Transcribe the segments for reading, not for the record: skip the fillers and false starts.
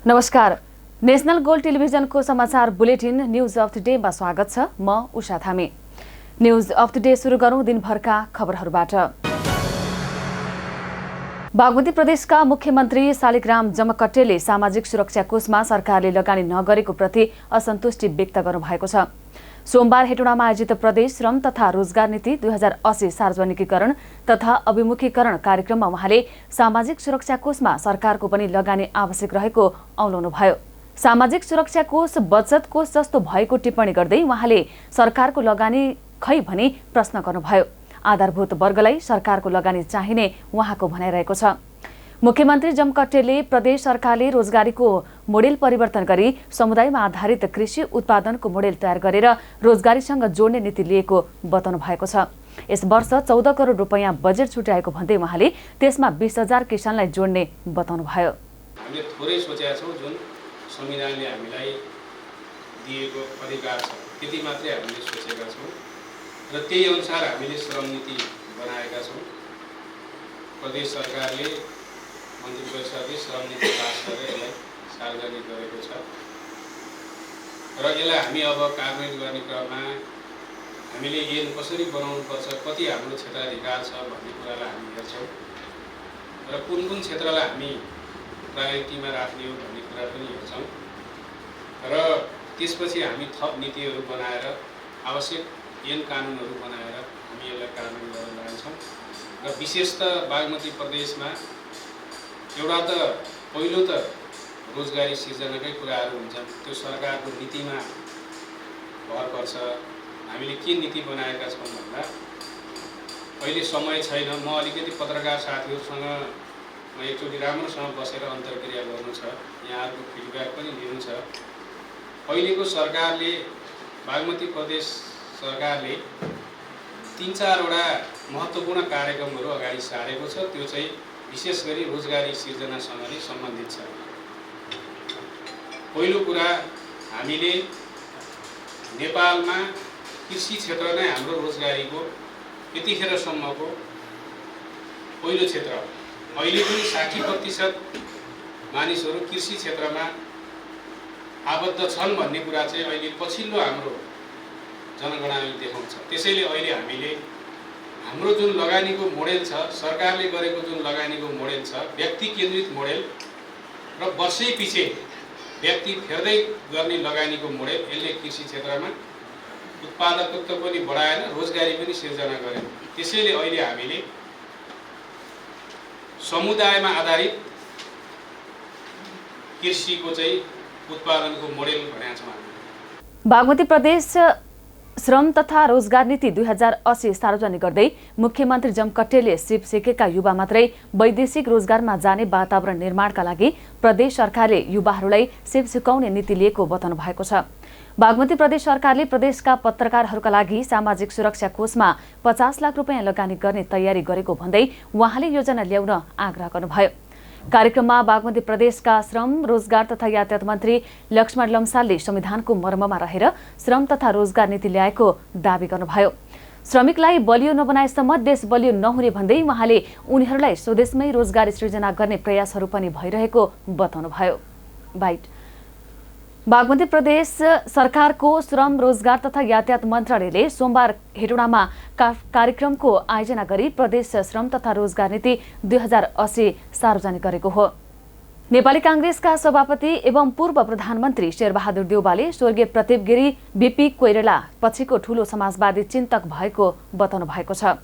नमस्कार। National gold टेलिभिजनको समाचार bulletin news of the day मा स्वागत छ। म उषा थामी। न्यूज अफ द डे सुरु गरौं दिनभरका खबरहरूबाट। बागमती प्रदेशका मुख्यमन्त्री शालिग्राम जमकट्टेले सामाजिक सुरक्षा कोषमा सरकारले लगानी नगरेको प्रति असन्तुष्टि व्यक्त गर्नुभएको छ। सोमबार हेटौडामा आयोजित प्रदेश श्रम तथा रोजगार नीति 2080 सार्वजनिकीकरण तथा अभिमुखीकरण कार्यक्रममा उहाँले सामाजिक सुरक्षा कोषमा सरकारको पनि लगानी आवश्यक रहेको औलाउनुभयो। सामाजिक सुरक्षा कोष बचत कोष जस्तो भएको टिप्पणी गर्दै उहाँले सरकारको लगानी खै भनी प्रश्न गर्नुभयो। आधारभूत वर्गलाई सरकारको लगानी चाहिने उहाँको भनाइरहेको छ। मुख्यमन्त्री जमकट्टेले प्रदेश सरकारले रोजगारीको मोडेल परिवर्तन गरी समुदायमा आधारित कृषि उत्पादनको मोडेल तयार गरेर रोजगारीसँग जोड्ने नीति लिएको बताउनु भएको छ। यस वर्ष 14 करोड रुपैयाँ बजेट छुट्याएको भन्दै उहाँले त्यसमा 20,000 किसानलाई जोड्ने बताउनुभयो। हामीले थोरै सोचेका छौं, जुन संविधानले हामीलाई दिएको अधिकार छ त्यति मात्रै हामीले सोचेका छौं र त्यही अनुसार हामीले श्रम नीति बनाएका छौं। प्रदेश सरकारले मन्त्री परिषदले श्रम नीति पास गरेर यसलाई सार्वजनिक गरेको छ र यसलाई हामी अब कार्यान्वयन गर्ने क्रममा हामीले ऐन कसरी बनाउनुपर्छ, कति हाम्रो क्षेत्राधिकार छ भन्ने कुरालाई हामी हेर्छौं र कुन कुन क्षेत्रलाई हामी प्रायोरिटीमा राख्ने हो भन्ने कुरा पनि हेर्छौं र त्यसपछि हामी थप नीतिहरू बनाएर आवश्यक ऐन कानुनहरू बनाएर हामी यसलाई कार्यान्वयन गर्न लान्छौं र विशेष त बागमती प्रदेशमा एउटा त पहिलो त रोजगारी सिर्जनाकै कुराहरू हुन्छन्। त्यो सरकारको नीतिमा भर पर्छ। हामीले के नीति बनाएका छौं भन्दा अहिले समय छैन। म अलिकति पत्रकार साथीहरूसँग एकचोटि राम्रोसँग बसेर अन्तर्क्रिया गर्नु छ, यहाँहरूको फिडब्याक पनि लिनु छ। अहिलेको सरकारले बागमती प्रदेश सरकारले 3-4 वटा महत्त्वपूर्ण कार्यक्रमहरू अगाडि सारेको छ। त्यो चाहिँ विशेष गरी रोजगारी सिर्जनासँग नै सम्बन्धित छ। पहिलो कुरा, हामीले नेपालमा कृषि क्षेत्र नै हाम्रो रोजगारीको यतिखेरसम्मको पहिलो क्षेत्र हो। अहिले पनि 60% मानिसहरू कृषि क्षेत्रमा आबद्ध छन् भन्ने कुरा चाहिँ अहिले पछिल्लो हाम्रो जनगणनाले देखाउँछ। त्यसैले अहिले हामीले हाम्रो जुन लगानीको मोडेल छ, सरकारले गरेको जुन लगानीको मोडेल छ, व्यक्ति केन्द्रित मोडेल र वर्षै पछि व्यक्ति फेर्दै गर्ने लगानीको मोडेल, यसले कृषि क्षेत्रमा उत्पादकत्व पनि बढाएन, रोजगारी पनि सिर्जना गरेन। त्यसैले अहिले हामीले समुदायमा आधारित कृषिको चाहिँ उत्पादनको मोडेल भनेका छौं। बागमती प्रदेश श्रम तथा रोजगार नीति 2080 सार्वजनिक गर्दै मुख्यमन्त्री जमकट्टेले सिप सिकेका युवा मात्रै वैदेशिक रोजगारमा जाने वातावरण निर्माणका लागि प्रदेश सरकारले युवाहरूलाई सिप सिकाउने नीति लिएको बताउनु भएको छ। बागमती प्रदेश सरकारले प्रदेशका पत्रकारहरूका लागि सामाजिक सुरक्षा कोषमा 50 लाख रुपैयाँ लगानी गर्ने तयारी गरेको भन्दै उहाँले योजना ल्याउन आग्रह गर्नुभयो। कार्यक्रममा बागमती प्रदेशका श्रम रोजगार तथा यातायात मन्त्री लक्ष्मण लम्सालले संविधानको मर्ममा रहेर श्रम तथा रोजगार नीति ल्याएको दावी गर्नुभयो। श्रमिकलाई बलियो नबनाएसम्म देश बलियो नहुने भन्दै उहाँले उनीहरूलाई स्वदेशमै रोजगारी सृजना गर्ने प्रयासहरू पनि भइरहेको बताउनुभयो। बागमती प्रदेश सरकारको श्रम रोजगार तथा यातायात मन्त्रालयले सोमबार हेटौडामा कार्यक्रमको आयोजना गरी प्रदेश श्रम तथा रोजगार नीति 2080 सार्वजनिक गरेको हो। नेपाली कांग्रेसका सभापति एवं पूर्व प्रधानमन्त्री शेरबहादुर देउवाले स्वर्गीय प्रदीप गिरी बीपी कोइराला पछिको ठूलो समाजवादी चिन्तक भएको बताउनु भएको छ।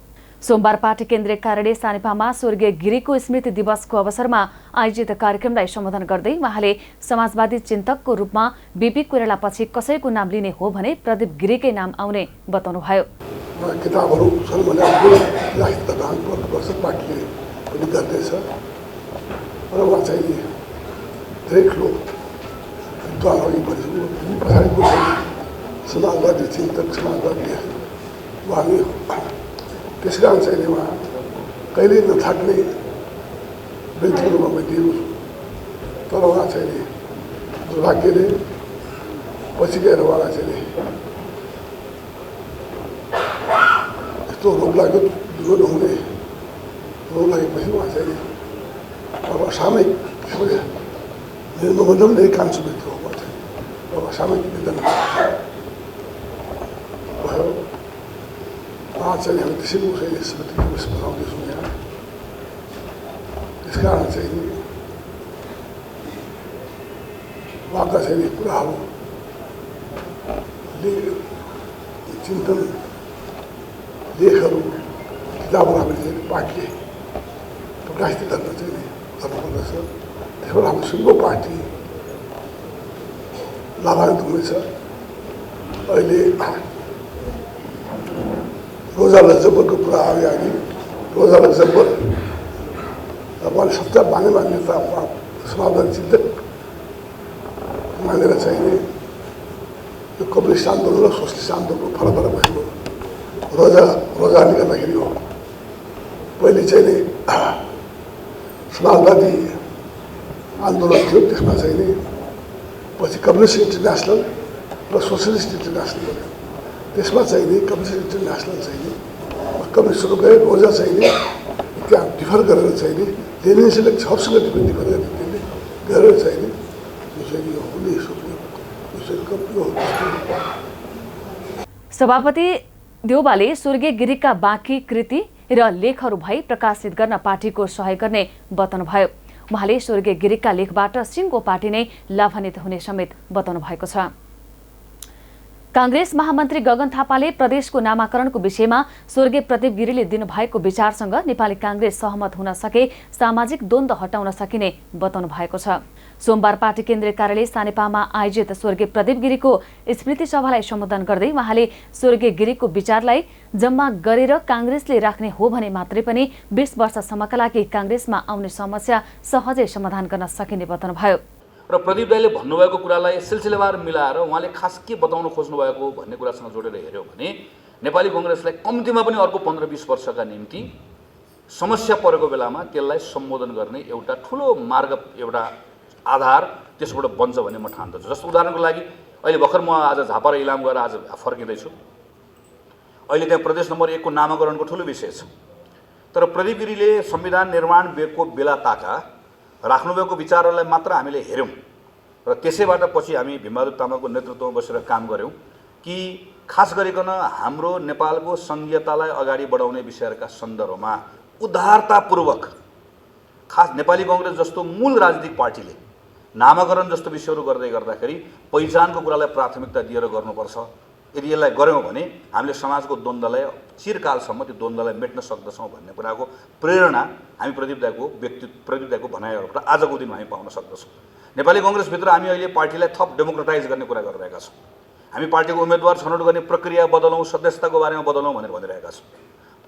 सोमबार पार्टी केन्द्रीय कार्यालय सानेपामा स्वर्गीय गिरीको स्मृति दिवसको अवसरमा आयोजित कार्यक्रमलाई सम्बोधन गर्दै उहाँले समाजवादी चिन्तकको रूपमा बीपी कोइराला पछि कसैको नाम लिने हो भने प्रदीप गिरीकै नाम आउने बताउनुभयो। किताबहरू छन् भने पार्टीले पनि गर्दैछ र उहाँ चाहिँ धेरै ठुलो विद्वान पछाडिको समाजवादी चिन्तक समाजवादी उहाँले त्यस कारण चाहिँ उहाँ कहिल्यै नथाक्ने व्यक्तिको रूपमा दिनु, तर उहाँ चाहिँ दुर्भाग्यले पछि गएर उहाँलाई चाहिँ यस्तो रोग लाग्यो, दुःख नहुने रोग लागेपछि उहाँ चाहिँ अब सामयिक निर्मोदम नै कान्छु व्यक्ति हो अब सामाजिक निधन भयो चाहिँ हामी त्यसैको चाहिँ स्मृति दिवस मनाउँदैछौँ यहाँ। त्यस कारण चाहिँ उहाँका चाहिँ कुराहरूले चिन्तन लेखहरू किताबहरू हामीले चाहिँ पार्टीले प्रकाशित गर्न चाहिँ गर्नुपर्दछ। त्यसबाट हाम्रो सुनको पार्टी लाभान्वित हुनेछ। अहिले रोजा लक्जबरको कुरा आयो अघि। रोजा लक्जबर उहाँले सच्चा मानेमा नेता उहाँ समाजवादी चिन्तक मानेर चाहिँ यो कम्युनिस्ट आन्दोलन र सोसलिस्ट आन्दोलनको फरक भएको रोजाले गर्दाखेरि हो। पहिले चाहिँ नि समाजवादी आन्दोलन थियो, त्यसमा चाहिँ नि पछि कम्युनिस्ट इन्टरनेसनल र सोसलिस्ट इन्टरनेसनल बन्यो। त्यसमा चाहिँ नि कम्युनिस्ट इन्टरनेसनल चाहिँ नि कम्युनिस्टहरू गए, रोजा चाहिँ नि त्यहाँ डिफर गरेर चाहिँ नि लेनिनले सबसँग डिफर गरेर चाहिँ नि यो चाहिँ यो हुने सभापति देउबाले स्वर्गीय गिरीका बाँकी कृति र लेखहरू भई प्रकाशित गर्न पार्टीको सहयोग गर्ने बताउनुभयो। उहाँले स्वर्गीय गिरीका लेखबाट सिंहको पार्टी नै लाभान्वित हुने समेत बताउनु भएको छ। कांग्रेस महामन्त्री गगन थापाले प्रदेशको नामाकरणको विषयमा स्वर्गीय प्रदीप गिरीले दिनुभएको विचारसँग नेपाली कांग्रेस सहमत हुन सके सामाजिक द्वन्द्व हटाउन सकिने बताउनु भएको छ। सोमबार पार्टी केन्द्रीय कार्यालय सानेपामा आयोजित स्वर्गीय प्रदीप गिरीको स्मृति सभालाई सम्बोधन गर्दै उहाँले स्वर्गीय गिरीको विचारलाई जम्मा गरेर कांग्रेसले राख्ने हो भने मात्रै पनि 20 वर्षसम्मका लागि कांग्रेसमा आउने समस्या सहजै समाधान गर्न सकिने बताउनुभयो। र प्रदीप दाइले भन्नुभएको कुरालाई सिलसिलेवार मिलाएर उहाँले खास के बताउन खोज्नु भएको भन्ने कुरासँग जोडेर हेर्यो भने नेपाली कांग्रेसलाई कम्तीमा पनि अर्को 15-20 वर्षका निम्ति समस्या परेको बेलामा त्यसलाई सम्बोधन गर्ने एउटा ठूलो मार्ग, एउटा आधार त्यसबाट बन्छ भन्ने म ठान्दछु। जस्तो उदाहरणको लागि अहिले भर्खर म आज झापा र इलाम गएर आज फर्किँदैछु। अहिले त्यहाँ प्रदेश नम्बर 1 को नामाकरणको ठूलो विषय छ। तर प्रदीप गिरीले संविधान निर्माण बेको बेला ताका राख्नुभएको विचारहरूलाई मात्र हामीले हेऱ्यौँ र त्यसैबाट पछि हामी भीमबहादुर तामाङको नेतृत्वमा बसेर काम गऱ्यौँ कि खास गरिकन हाम्रो नेपालको संघीयतालाई अगाडि बढाउने विषयहरूका सन्दर्भमा उदारतापूर्वक खास नेपाली कांग्रेस जस्तो मूल राजनीतिक पार्टीले नामाकरण जस्तो विषयहरू गर्दै गर्दाखेरि पहिचानको कुरालाई प्राथमिकता दिएर गर्नुपर्छ। यदि यसलाई गऱ्यौँ भने हामीले समाजको द्वन्द्वलाई चिरकालसम्म त्यो द्वन्द्वलाई मेट्न सक्दछौँ भन्ने कुराको प्रेरणा हामी प्रदीप दाइको भनाइहरूबाट आजको दिनमा हामी पाउन सक्दछौँ। नेपाली कांग्रेसभित्र हामी अहिले पार्टीलाई थप डेमोक्रेटाइज गर्ने कुरा गरिरहेका छौँ। हामी पार्टीको उम्मेदवार छनौट गर्ने प्रक्रिया बदलौँ, सदस्यताको बारेमा बदलौँ भनेर भनिरहेका छौँ।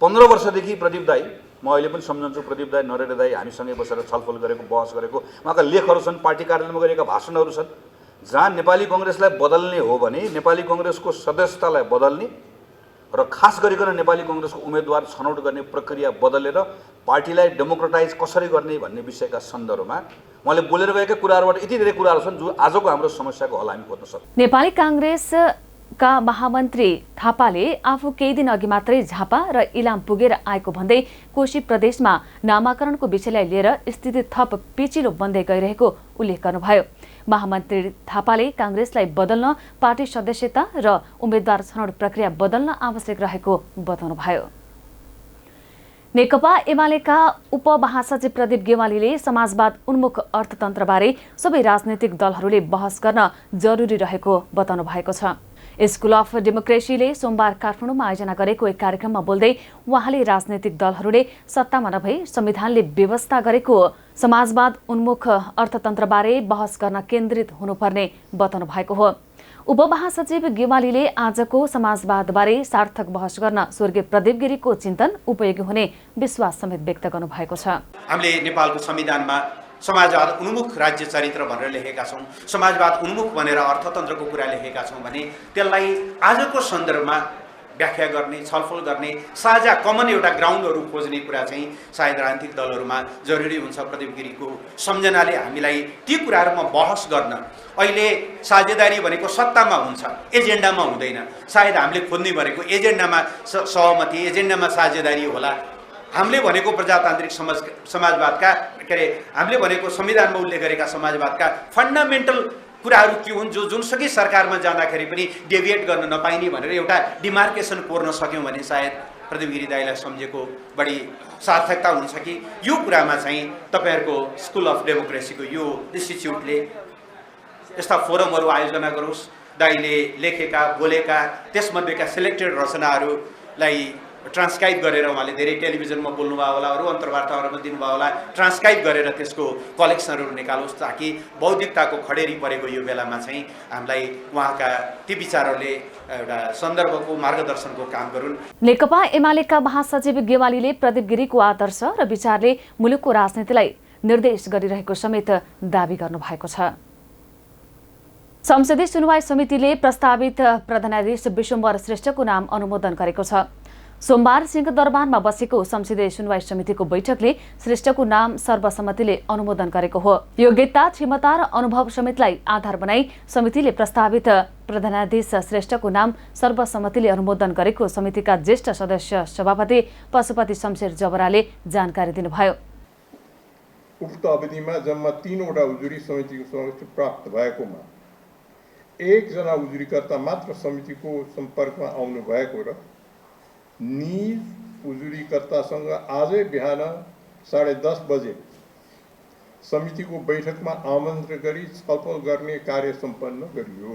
15 वर्षदेखि प्रदीप दाइ, म अहिले पनि सम्झन्छु, प्रदीप दाइ, नरेन्द्र दाइ हामीसँगै बसेर छलफल गरेको, बहस गरेको, उहाँका लेखहरू छन्, पार्टी कार्यालयमा गरेका भाषणहरू छन्, जहाँ नेपाली कांग्रेसलाई बदल्ने हो भने नेपाली कांग्रेसको सदस्यतालाई बदल्ने र खास गरिकन नेपाली कांग्रेसको उम्मेदवार छनौट गर्ने प्रक्रिया बदलेर पार्टीलाई डेमोक्रेटाइज कसरी गर्ने भन्ने विषयका सन्दर्भमा उहाँले बोलेर गएका कुराहरूबाट यति धेरै कुराहरू छन् जो आजको हाम्रो समस्याको हल हामी खोज्न सक्छौँ। नेपाली कांग्रेसका महामन्त्री थापाले आफू केही दिन अघि मात्रै झापा र इलाम पुगेर आएको भन्दै कोशी प्रदेशमा नामाकरणको विषयलाई लिएर स्थिति थप पेचिलो बन्दै गइरहेको उल्लेख गर्नुभयो। महामन्त्री थापाले कांग्रेसलाई बदल्न पार्टी सदस्यता र उम्मेद्वार छनौट प्रक्रिया बदल्न आवश्यक रहेको बताउनुभयो। नेकपा एमालेका उपमहासचिव प्रदीप गेवालीले समाजवाद उन्मुख अर्थतन्त्रबारे सबै राजनैतिक दलहरूले बहस गर्न जरुरी रहेको बताउनु भएको छ। स्कुल अफ डेमोक्रेसीले सोमबार काठमाडौँमा आयोजना गरेको एक कार्यक्रममा बोल्दै उहाँले राजनैतिक दलहरूले सत्तामा नभई संविधानले व्यवस्था गरेको समाजवाद उन्मुख अर्थतन्त्रबारे बहस गर्न केन्द्रित हुनुपर्ने बताउनु भएको हो। उपमहासचिव गेवालीले आजको समाजवादबारे सार्थक बहस गर्न स्वर्गीय प्रदीप गिरीको चिन्तन उपयोगी हुने विश्वास समेत व्यक्त गर्नुभएको छ। हामीले नेपालको संविधानमा समाजवाद उन्मुख राज्य चरित्र भनेर लेखेका छौँ, समाजवाद उन्मुख भनेर अर्थतन्त्रको कुरा लेखेका छौँ भने त्यसलाई आजको सन्दर्भमा व्याख्या गर्ने, छलफल गर्ने, साझा कमन एउटा ग्राउन्डहरू खोज्ने कुरा चाहिँ सायद राजनीतिक दलहरूमा जरुरी हुन्छ। प्रदीप गिरीको सम्झनाले हामीलाई ती कुराहरूमा बहस गर्न, अहिले साझेदारी भनेको सत्तामा हुन्छ, एजेन्डामा हुँदैन। सायद हामीले खोज्ने भनेको एजेन्डामा सहमति, एजेन्डामा साझेदारी होला। हामीले भनेको प्रजातान्त्रिक समाजवादका के अरे हामीले भनेको संविधानमा उल्लेख गरेका समाजवादका फन्डामेन्टल कुराहरू के हुन् जो जुनसुकै सरकारमा जाँदाखेरि पनि डेभिएट गर्न नपाइने भनेर एउटा डिमार्केसन कोर्न सक्यौँ भने सायद प्रदीप गिरी दाइलाई सम्झेको बढी सार्थकता हुन्छ कि यो कुरामा चाहिँ तपाईँहरूको स्कुल अफ डेमोक्रेसीको यो इन्स्टिच्युटले यस्ता फोरमहरू आयोजना गरोस्, दाइले लेखेका बोलेका त्यसमध्येका सिलेक्टेड रचनाहरूलाई ट्रान्सक्राइब गरेर उहाँले धेरै टेलिभिजनमा बोल्नुभयो होला, अरू अन्तर्वार्ताहरूमा दिनुभयो होला, ट्रान्सक्राइब गरेर त्यसको कलेक्सनहरू निकालोस् ताकि बौद्धिकताको खडेरी परेको यो बेलामा चाहिँ हामीलाई उहाँका ती विचारहरूले एउटा सन्दर्भको मार्गदर्शनको काम गरून्। नेकपा एमालेका महासचिव गेवालीले प्रदीप गिरीको आदर्श र विचारले मुलुकको राजनीतिलाई निर्देश गरिरहेको समेत दावी गर्नुभएको छ। संसदीय सुनवाई समितिले प्रस्तावित प्रधानाधीश विश्वम्भर श्रेष्ठको नाम अनुमोदन गरेको छ। सोमबार सिंहदरबारमा बसेको संसदीय सुनवाई समितिको बैठकले श्रेष्ठको नाम सर्वसम्मतिले अनुमोदन गरेको हो। योग्यता, क्षमता र अनुभव समेतलाई आधार बनाई समितिले प्रस्तावित प्रधानाधीश श्रेष्ठको नाम सर्वसम्मतिले अनुमोदन गरेको समितिका ज्येष्ठ सदस्य सभापति पशुपति शमशेर जबराले जानकारी दिनुभयो। उक्त अवधिमा जम्मा 3वटा उजुरी समितिको समक्ष प्राप्त भएकोमा 1 जना उजुरीकर्ता मात्र समितिको सम्पर्कमा आउनु भएको र निज उजुरीकर्तासँग आजै बिहान 10:30 बजे समितिको बैठकमा आमन्त्रण गरी छलफल गर्ने कार्य सम्पन्न गरियो।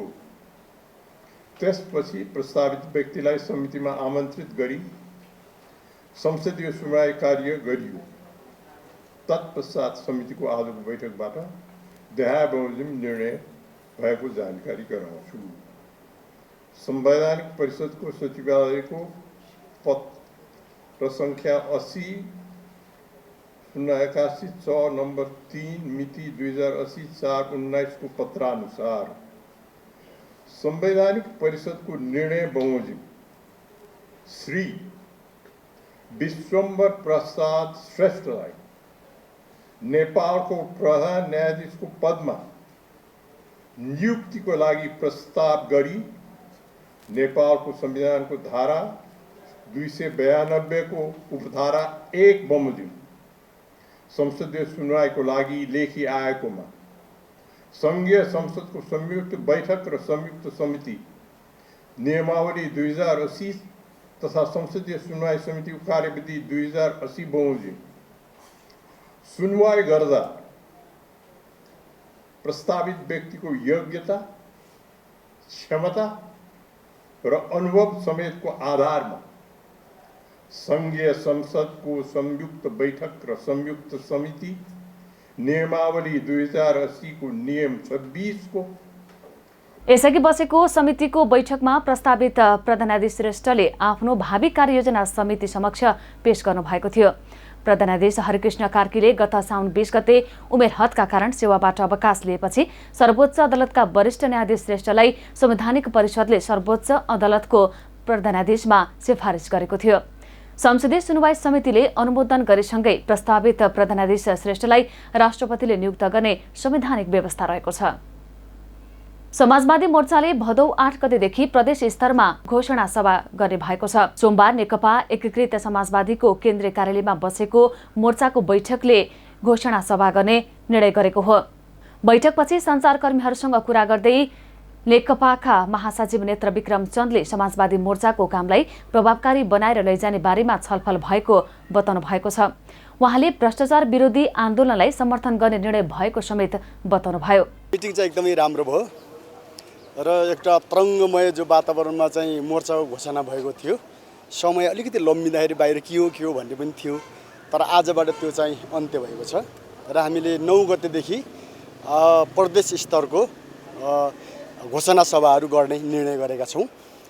त्यसपछि प्रस्तावित व्यक्तिलाई समितिमा आमन्त्रित गरी संसदीय सुनवाई कार्य गरियो। तत्पश्चात समितिको आजको बैठकबाट देहाबमोजिम निर्णय भएको जानकारी गराउँछु। संवैधानिक परिषदको सचिवालयको पत्र संख्या 80/081/6 नम्बर 3 मिति 2080/4/19 को पत्रानुसार संवैधानिक परिषदको निर्णय बमोजिम श्री विश्वम्भर प्रसाद श्रेष्ठलाई नेपालको प्रधान न्यायाधीशको पदमा नियुक्तिको लागि प्रस्ताव गरी नेपालको संविधानको धारा 292 को उपधारा 1 बमोजिम संसदीय सुनवाईको लागि लेखी आएकोमा संघीय संसदको संयुक्त बैठक र संयुक्त समिति नियमावली 2080 तथा संसदीय सुनवाई समितिको कार्यविधि 2080 बमोजिम सुनवाई गर्दा प्रस्तावित व्यक्तिको योग्यता, क्षमता र अनुभव समेतको आधारमा संघीय संसदको संयुक्त बैठक र संयुक्त समिति नियमावली 2080 को नियम 26 को यसअघि बसेको समितिको बैठकमा प्रस्तावित प्रधानाधीश श्रेष्ठले आफ्नो भावी कार्ययोजना समिति समक्ष पेश गर्नु भएको थियो। प्रधानाधीश हरिकृष्ण कार्कीले गत साउन 20 गते उमेर हदका कारण सेवाबाट अवकाश लिएपछि सर्वोच्च अदालतका वरिष्ठ न्यायाधीश श्रेष्ठलाई संवैधानिक परिषदले सर्वोच्च अदालतको प्रधानाधीशमा सिफारिस गरेको थियो। संसदीय सुनवाई समितिले अनुमोदन गरेसँगै प्रस्तावित प्रधानाधीश श्रेष्ठलाई राष्ट्रपतिले नियुक्त गर्ने संवैधानिक व्यवस्था रहेको छ। समाजवादी मोर्चाले भदौ 8 गतेदेखि प्रदेश स्तरमा घोषणा सभा गर्ने भएको छ। सोमबार नेकपा एकीकृत समाजवादीको केन्द्रीय कार्यालयमा बसेको मोर्चाको बैठकले घोषणा सभा गर्ने निर्णय गरेको हो। बैठकपछि सञ्चारकर्मीहरूसँग कुरा गर्दै नेकपाका महासचिव नेत्र विक्रम चन्दले समाजवादी मोर्चाको कामलाई प्रभावकारी बनाएर लैजाने बारेमा छलफल भएको बताउनु भएको छ। उहाँले भ्रष्टाचार विरोधी आन्दोलनलाई समर्थन गर्ने निर्णय भएको समेत बताउनुभयो। मिटिङ चाहिँ एकदमै राम्रो भयो र एउटा तरङ्गमय जो वातावरणमा चाहिँ मोर्चाको घोषणा भएको थियो। समय अलिकति लम्बिँदाखेरि बाहिर के हो भन्ने पनि थियो, तर आजबाट त्यो चाहिँ अन्त्य भएको छ र हामीले 9 गतेदेखि प्रदेश स्तरको घोषणा सभाहरू गर्ने निर्णय गरेका छौँ।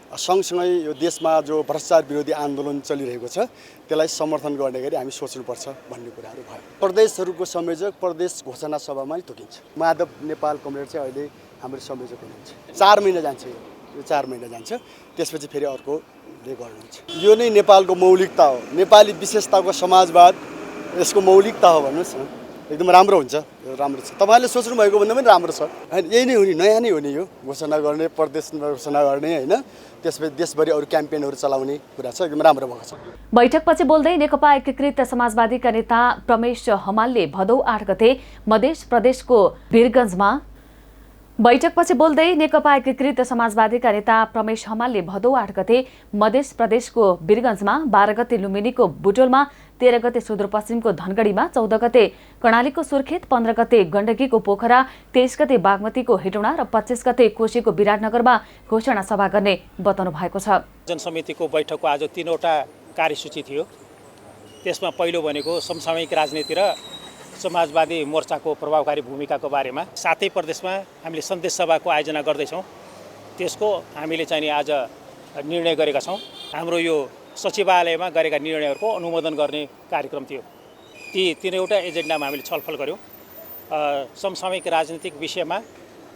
सँगसँगै यो देशमा जो भ्रष्टाचार विरोधी आन्दोलन चलिरहेको छ त्यसलाई समर्थन गर्ने गरी हामी सोच्नुपर्छ भन्ने कुराहरू भयो। प्रदेशहरूको संयोजक प्रदेश घोषणा सभामै तोकिन्छ। माधव नेपाल कमरेड चाहिँ अहिले हाम्रो संयोजक हुनुहुन्छ। 4 महिना जान्छ, यो 4 महिना जान्छ, त्यसपछि फेरि अर्कोले गर्नुहुन्छ। यो नै नेपालको मौलिकता हो। नेपाली विशेषताको समाजवाद यसको मौलिकता हो भन्नुहोस् न, एकदम राम्रो हुन्छ, राम्रो छ। तपाईँले सोच्नु भएको भन्दा पनि राम्रो छ। यही नै हो नि, नयाँ नै हो नि, यो घोषणा गर्ने, प्रदेशमा घोषणा गर्ने होइन। त्यसपछि देशभरि अरू क्याम्पेनहरू चलाउने कुरा छ, एकदम राम्रो भएको छ। बैठकपछि बोल्दै नेकपा एकीकृत समाजवादीका नेता प्रमेश हमालले भदौ 8 गते मध्य प्रदेशको वीरगञ्जमा बैठकपछि बोल्दै नेकपा एकीकृत समाजवादीका नेता प्रमेश हमालले भदौ 8 गते मध्य प्रदेशको वीरगञ्जमा, 12 गते लुम्बिनीको बुटोलमा, 13 गते सुदूरपश्चिमको धनगढीमा, 14 गते कर्णालीको सुर्खेत, 15 गते गण्डकीको पोखरा, 23 गते बागमतीको हेटौँडा र 25 गते कोशीको विराटनगरमा घोषणा सभा गर्ने बताउनु भएको छ। जनसमितिको बैठकको आज 3वटा कार्यसूची थियो। त्यसमा पहिलो भनेको समसामयिक राजनीति र समाजवादी मोर्चाको प्रभावकारी भूमिकाको बारेमा, सातै प्रदेशमा हामीले सन्देश सभाको आयोजना गर्दैछौँ। त्यसको हामीले चाहिँ नि आज निर्णय गरेका छौँ। हाम्रो यो सचिवालयमा गरेका निर्णयहरूको अनुमोदन गर्ने कार्यक्रम थियो। ती 3वटा एजेन्डामा हामीले छलफल गऱ्यौँ। समसामयिक राजनीतिक विषयमा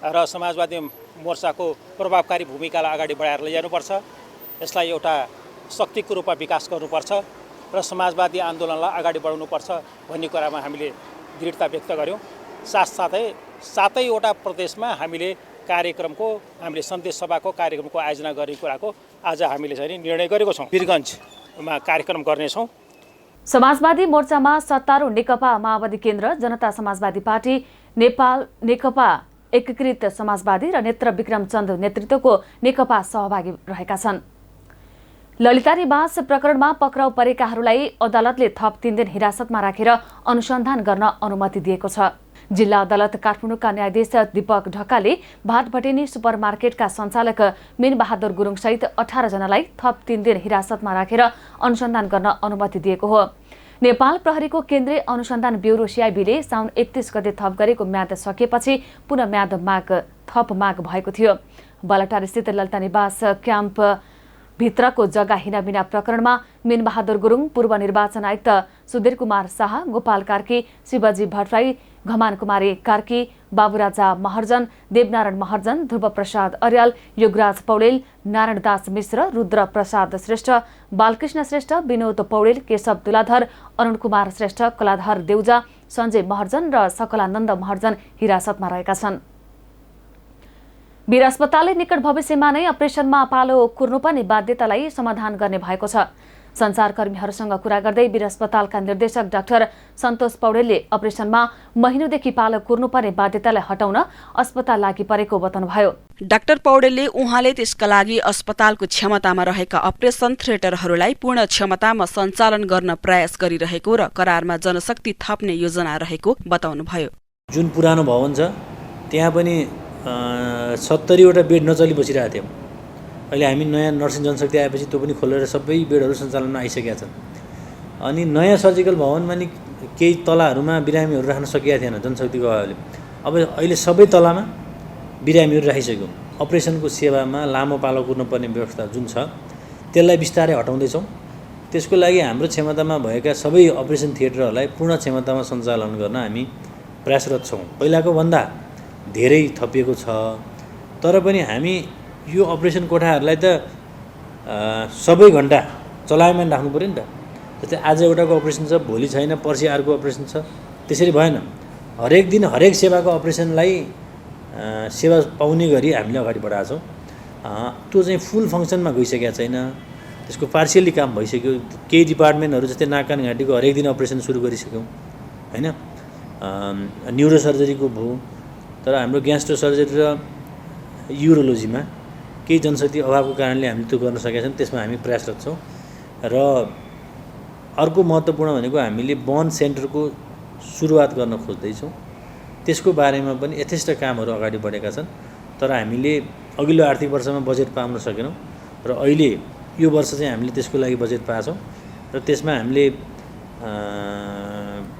र समाजवादी मोर्चाको प्रभावकारी भूमिकालाई अगाडि बढाएर लैजानुपर्छ, यसलाई एउटा शक्तिको रूपमा विकास गर्नुपर्छ र समाजवादी आन्दोलनलाई अगाडि बढाउनुपर्छ भन्ने कुरामा हामीले दृढता व्यक्त गऱ्यौँ। साथसाथै सातैवटा प्रदेशमा हामीले हामीले सन्देश सभाको कार्यक्रमको आयोजना गर्ने कुराको आज हामीले चाहिँ निर्णय गरेको छौँ। वीरगञ्जमा कार्यक्रम गर्नेछौँ। समाजवादी मोर्चामा सत्तारूढ नेकपा माओवादी केन्द्र, जनता समाजवादी पार्टी नेपाल, नेकपा एकीकृत समाजवादी र नेत्र विक्रमचन्द नेतृत्वको नेकपा सहभागी रहेका छन्। ललिता निवास प्रकरणमा पक्राउ परेकाहरूलाई अदालतले थप 3 दिन हिरासतमा राखेर अनुसन्धान गर्न अनुमति दिएको छ। जिल्ला अदालत काठमाडौँका न्यायाधीश दीपक ढकालले भाटभटेनी सुपरमार्केटका सञ्चालक मीनबहादुर गुरुङ सहित 18 जनालाई थप 3 दिन हिरासतमा राखेर अनुसन्धान गर्न अनुमति दिएको हो। नेपाल प्रहरीको केन्द्रीय अनुसन्धान ब्युरो सीआईबीले साउन 31 गते थप गरेको म्याद सकिएपछि पुनः म्याद थप माग भएको थियो। बालाटारस्थित ललिता निवास क्याम्प भित्रको जग्गा हिनाबिना प्रकरणमा मीनबहादुर गुरुङ, पूर्व निर्वाचन आयुक्त सुधीर कुमार शाह, गोपाल कार्की, शिवजी भट्टराई, घमान कुमारी कार्की, बाबुराजा महर्जन, देवनारायण महर्जन, ध्रुव प्रसाद अर्याल, युगराज पौडेल, नारायण दास मिश्र, रुद्र प्रसाद श्रेष्ठ, बालकृष्ण श्रेष्ठ, विनोद पौडेल, केशव तुलाधर, अरुण कुमार श्रेष्ठ, कलाधर देउजा, सञ्जय महर्जन र सकलानन्द महर्जन हिरासतमा रहेका छन्। वीर अस्पतालले निकट भविष्यमा नै अपरेसनमा पालो कुर्नुपर्ने बाध्यतालाई समाधान गर्ने भएको छ। सञ्चारकर्मीहरूसँग कुरा गर्दै वीर अस्पतालका निर्देशक डाक्टर सन्तोष पौडेलले अपरेसनमा महिनौदेखि पालो कुर्नुपर्ने बाध्यतालाई हटाउन अस्पताल लागि परेको बताउनुभयो। डाक्टर पौडेलले उहाँले त्यसका लागि अस्पतालको क्षमतामा रहेका अपरेसन थिएटरहरूलाई पूर्ण क्षमतामा सञ्चालन गर्न प्रयास गरिरहेको र करारमा जनशक्ति थप्ने योजना रहेको बताउनुभयो। जुन पुरानो भवन छ त्यहाँ पनि 70वटा बेड नचली बसिरहेको थियौँ। अहिले हामी नयाँ नर्सिङ जनशक्ति आएपछि त्यो पनि खोलेर सबै बेडहरू सञ्चालनमा आइसकेका छन्। अनि नयाँ सर्जिकल भवनमा नि केही तलाहरूमा बिरामीहरू राख्न सकिएको थिएन जनशक्तिको अभावले। अब अहिले सबै तलामा बिरामीहरू राखिसक्यौँ। अपरेसनको सेवामा लामो पालो कुर्नुपर्ने व्यवस्था जुन छ त्यसलाई बिस्तारै हटाउँदैछौँ। त्यसको लागि हाम्रो क्षमतामा भएका सबै अपरेसन थिएटरहरूलाई पूर्ण क्षमतामा सञ्चालन गर्न हामी प्रयासरत छौँ। पहिलाको भन्दा धेरै थपिएको छ, तर पनि हामी यो अपरेसन कोठाहरूलाई त सबै घन्टा चलायमान राख्नु पऱ्यो नि त। जस्तै आज एउटाको अपरेसन छ, भोलि छैन, पर्सि अर्को अपरेसन छ, त्यसरी भएन। हरेक दिन हरेक सेवाको अपरेसनलाई सेवा पाउने गरी हामीले अगाडि बढाएको छौँ। त्यो चाहिँ फुल फङ्सनमा गइसकेको छैन, त्यसको पार्सियली काम भइसक्यो। केही डिपार्टमेन्टहरू जस्तै नाक कान घाँटीको हरेक दिन अपरेसन सुरु गरिसक्यौँ होइन। न्युरो सर्जरीको भयो, तर हाम्रो ग्यास्ट्रो सर्जरी र युरोलोजीमा केही जनशक्ति अभावको कारणले हामीले त्यो गर्न सकेका छौँ। त्यसमा हामी प्रयासरत छौँ। र अर्को महत्त्वपूर्ण भनेको हामीले बर्न सेन्टरको सुरुवात गर्न खोज्दैछौँ। त्यसको बारेमा पनि यथेष्ट कामहरू अगाडि बढेका छन्, तर हामीले अघिल्लो आर्थिक वर्षमा बजेट पाउन सकेनौँ र अहिले यो वर्ष चाहिँ हामीले त्यसको लागि बजेट पाएछौँ र त्यसमा हामीले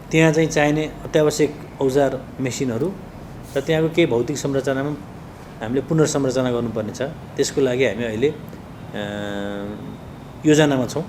त्यहाँ चाहिँ चाहिने अत्यावश्यक औजार मेसिनहरू र त्यहाँको केही भौतिक संरचनामा हामीले पुनर्संरचना गर्नुपर्ने छ। त्यसको लागि हामी अहिले योजनामा छौँ।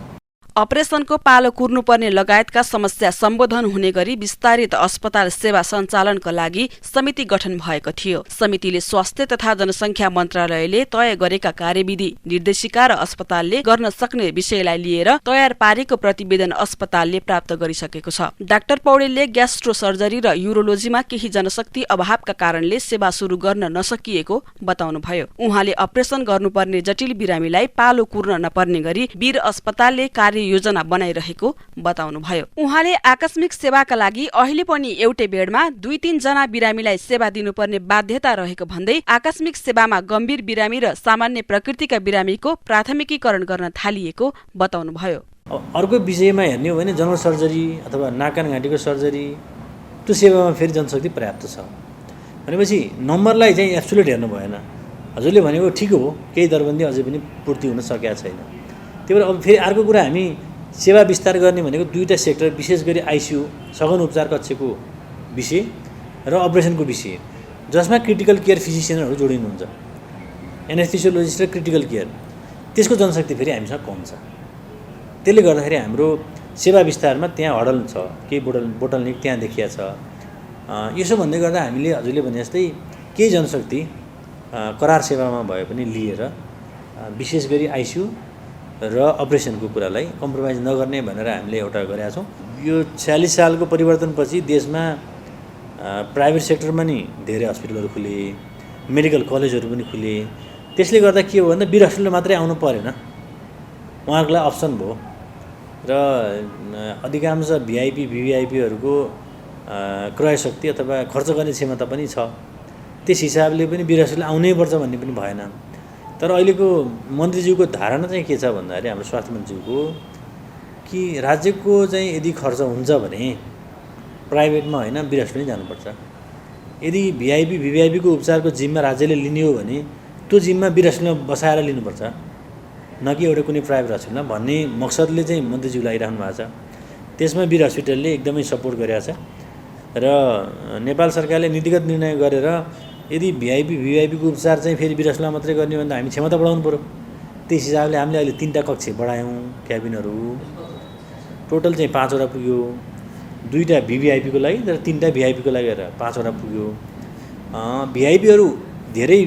अपरेसनको पालो कुर्नुपर्ने लगायतका समस्या सम्बोधन हुने गरी विस्तारित अस्पताल सेवा सञ्चालनका लागि समिति गठन भएको थियो। समितिले स्वास्थ्य तथा जनसङ्ख्या मन्त्रालयले तय गरेका कार्यविधि निर्देशिका र अस्पतालले गर्न सक्ने विषयलाई लिएर तयार पारेको प्रतिवेदन अस्पतालले प्राप्त गरिसकेको छ। डाक्टर पौडेलले ग्यास्ट्रो सर्जरी र युरोलोजीमा केही जनशक्ति अभावका कारणले सेवा सुरु गर्न नसकिएको बताउनुभयो। उहाँले अपरेसन गर्नुपर्ने जटिल बिरामीलाई पालो कुर्न नपर्ने गरी वीर अस्पतालले कार्ययोजना बनाइरहेको बताउनुभयो। उहाँले आकस्मिक सेवाका लागि अहिले पनि एउटै बेडमा 2-3 जना बिरामीलाई सेवा दिनुपर्ने बाध्यता रहेको भन्दै आकस्मिक सेवामा गम्भीर बिरामी र सामान्य प्रकृतिका बिरामीको प्राथमिकीकरण गर्न थालिएको बताउनुभयो। अर्को विषयमा हेर्ने हो भने जनरल सर्जरी अथवा नाक कान घाँटीको सर्जरी त्यो सेवामा फेरि जनशक्ति पर्याप्त छ भनेपछि नम्बरलाई चाहिँ एब्सोल्युट हेर्नु भएन। हजुरले भनेको ठिक हो, केही दरबन्दी अझै पनि पूर्ति हुन सकेका छैन। त्यही भएर अब फेरि अर्को कुरा हामी सेवा विस्तार गर्ने भनेको 2टा सेक्टर, विशेष गरी आइसियु सघन उपचार कक्षको विषय र अपरेसनको विषय, जसमा क्रिटिकल केयर फिजिसियनहरू जोडिनुहुन्छ, एनेस्थेसियोलोजिस्ट र क्रिटिकल केयर, त्यसको जनशक्ति फेरि हामीसँग कम छ। त्यसले गर्दाखेरि हाम्रो सेवा विस्तारमा त्यहाँ हडल छ, केही बोटलनेक त्यहाँ देखिया छ। यसो भन्दै गर्दा हामीले हजुरले भने जस्तै केही जनशक्ति करार सेवामा भए पनि लिएर विशेष गरी आइसियु र अपरेसनको कुरालाई कम्प्रोमाइज नगर्ने भनेर हामीले एउटा गरेका छौँ। यो 46 सालको परिवर्तनपछि देशमा प्राइभेट सेक्टरमा नि धेरै हस्पिटलहरू खुले, मेडिकल कलेजहरू पनि खुले। त्यसले गर्दा के हो भन्दा वीर हस्पिटल मात्रै आउनु परेन, उहाँहरूको लागि अप्सन भयो र अधिकांश भिआइपी भिभिआइपीहरूको क्रय शक्ति अथवा खर्च गर्ने क्षमता पनि छ। त्यस हिसाबले पनि वीर हस्पिटल आउनै पर्छ भन्ने पनि भएन। तर अहिलेको मन्त्रीज्यूको धारणा चाहिँ के छ भन्दाखेरि हाम्रो स्वास्थ्य मन्त्रीज्यूको कि राज्यको चाहिँ यदि खर्च हुन्छ भने प्राइभेटमा होइन वीर हस्पिटलै जानुपर्छ। यदि भिआइपी भिभिआइपीको उपचारको जिम्मा राज्यले लिने हो भने त्यो जिम्मा वीर हस्पिटलमा बसाएर लिनुपर्छ, न कि एउटा कुनै प्राइभेट हस्पिटलमा भन्ने मकसदले चाहिँ मन्त्रीज्यूले आइराख्नु भएको छ। त्यसमा वीर हस्पिटलले एकदमै सपोर्ट गरेको छ र नेपाल सरकारले नीतिगत निर्णय गरेर यदि भिआइपी भिआइपीको उपचार चाहिँ फेरि वीर हस्पिटलमा मात्रै गर्ने भने त हामी क्षमता बढाउनु पऱ्यो। त्यस हिसाबले हामीले अहिले 3टा कक्ष बढायौँ, क्याबिनहरू टोटल चाहिँ 5वटा पुग्यो। 2टा भिभिआइपीको लागि र 3टा भिआइपीको लागि गरेर 5वटा पुग्यो। भिआइपीहरू धेरै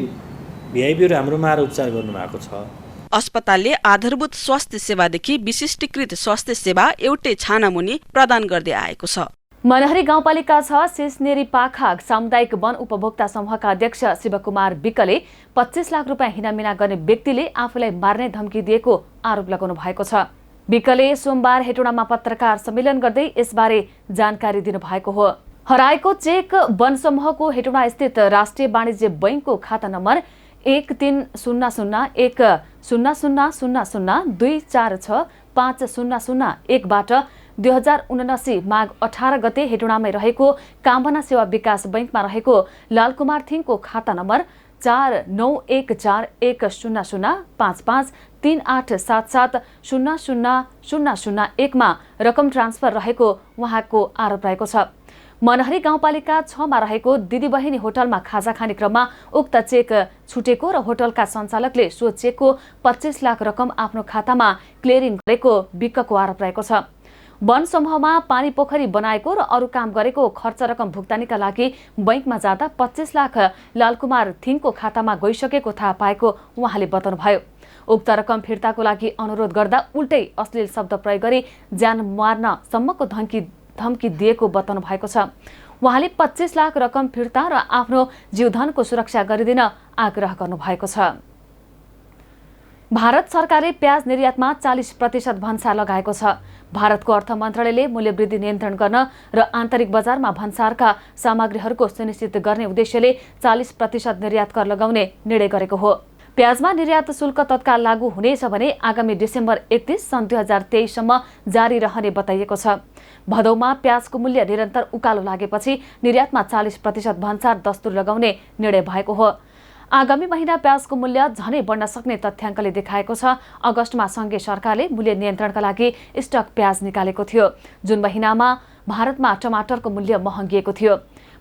भिआइपीहरू हाम्रोमा आएर उपचार गर्नुभएको छ। अस्पतालले आधारभूत स्वास्थ्य सेवादेखि विशिष्टीकृत स्वास्थ्य सेवा एउटै छानामुनि प्रदान गर्दै आएको छ। मनहरी गाउँपालिका 6 सिस्नेरी पाखा सामुदायिक वन उपभोक्ता समूहका अध्यक्ष शिवकुमार विकले 25 लाख रुपियाँ हिनामिना गर्ने व्यक्तिले आफूलाई मार्ने धम्की दिएको आरोप लगाउनु भएको छ। विकले सोमबार हेटौडामा पत्रकार सम्मेलन गर्दै यसबारे जानकारी दिनुभएको हो। हराएको चेक वन समूहको हेटौडा स्थित राष्ट्रिय वाणिज्य बैंकको खाता नम्बर 1300002462465001 बाट 2079 माघ 18 गते हेटौडामै रहेको कामना सेवा विकास बैंकमा रहेको लालकुमार थिङको खाता नम्बर 4914553877000001 मा रकम ट्रान्सफर रहेको उहाँको आरोप रहेको छ। मनहरी गाउँपालिका 6 मा रहेको दिदी बहिनी होटलमा खाजा खाने क्रममा उक्त चेक छुटेको र होटलका सञ्चालकले सो चेकको 25 लाख रकम आफ्नो खातामा क्लियरिङ गरेको विकको आरोप रहेको छ। वन समूहमा पानी पोखरी बनाएको र अरू काम गरेको खर्च रकम भुक्तानीका लागि बैंकमा जाँदा 25 लाख लालकुमार थिङको खातामा गइसकेको थाहा पाएको उहाँले बताउनुभयो। उक्त रकम फिर्ताको लागि अनुरोध गर्दा उल्टै अश्लील शब्द प्रयोग गरी ज्यान मार्न सम्मको धम्की दिएको बताउनु भएको छ। उहाँले 25 लाख रकम फिर्ता र आफ्नो जीवधनको सुरक्षा गरिदिन आग्रह गर्नुभएको छ। भारत सरकारले प्याज निर्यातमा 40% भन्सार लगाएको छ। भारतको अर्थ मन्त्रालयले मूल्यवृद्धि नियन्त्रण गर्न र आन्तरिक बजारमा भन्सारका सामग्रीहरूको सुनिश्चित गर्ने उद्देश्यले 40% निर्यात कर लगाउने निर्णय गरेको हो। प्याजमा निर्यात शुल्क तत्काल लागू हुनेछ भने आगामी डिसेम्बर 31 सन् 2023 सम्म जारी रहने बताइएको छ। भदौमा प्याजको मूल्य निरन्तर उकालो लागेपछि निर्यातमा 40% भन्सार दस्तुर लगाउने निर्णय भएको हो। आगामी महिना प्याजको मूल्य झनै बढ्न सक्ने तथ्याङ्कले देखाएको छ। अगस्तमा संघीय सरकारले मूल्य नियन्त्रणका लागि स्टक प्याज निकालेको थियो। जुन महिनामा भारतमा टमाटरको मूल्य महँगिएको थियो।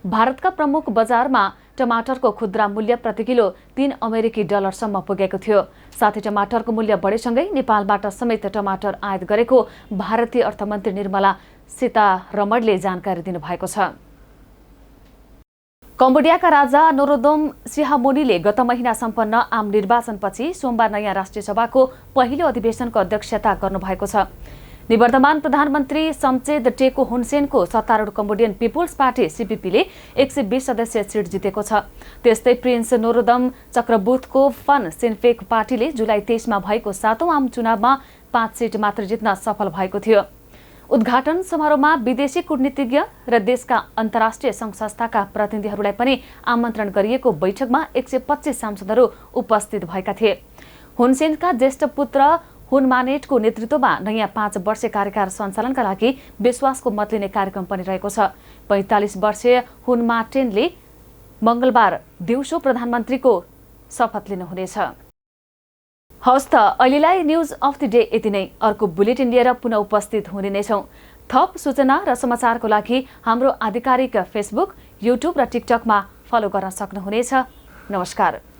भारतका प्रमुख बजारमा टमाटरको खुद्रा मूल्य प्रति किलो 3 अमेरिकी डलरसम्म पुगेको थियो। साथै टमाटरको मूल्य बढेसँगै नेपालबाट समेत टमाटर आयात गरेको भारतीय अर्थमन्त्री निर्मला सीतारमणले जानकारी दिनुभएको छ। कम्बोडियाका राजा नोरोदोम सिहामोनीले गत महिना सम्पन्न आम निर्वाचनपछि सोमबार नयाँ राष्ट्रिय सभाको पहिलो अधिवेशनको अध्यक्षता गर्नुभएको छ। निवर्तमान प्रधानमन्त्री सम्चेद टेको हुनसेनको सत्तारूढ कम्बोडियन पिपुल्स पार्टी सीपीपीले 120 सदस्यीय सिट जितेको छ। त्यस्तै प्रिन्स नोरोदम चक्रबुथको फन सिन्फेक पार्टीले जुलाई 23 मा भएको 7औं आम चुनावमा 5 सिट मात्र जित्न सफल भएको थियो। उद्घाटन समारोहमा विदेशी कूटनीतिज्ञ र देशका अन्तर्राष्ट्रिय संघ-संस्थाका प्रतिनिधिहरूलाई पनि आमन्त्रण गरिएको बैठकमा 125 सांसदहरू उपस्थित भएका थिए। हुनसेनका ज्येष्ठ पुत्र हुनमानेटको नेतृत्वमा नयाँ 5 वर्षीय कार्यकाल सञ्चालनका लागि विश्वासको मत लिने कार्यक्रम पनि रहेको छ। 45 वर्षीय हुनमाटेनले मंगलबार दिउँसो प्रधानमन्त्रीको शपथ लिनुहुनेछ। हवस् त अहिलेलाई न्यूज अफ द डे यति नै। अर्को बुलेटिन लिएर पुनः उपस्थित हुने नै छौं। थप सूचना र समाचारको लागि हाम्रो आधिकारिक फेसबुक, युट्युब र टिकटकमा फलो गर्न सक्नुहुनेछ। नमस्कार।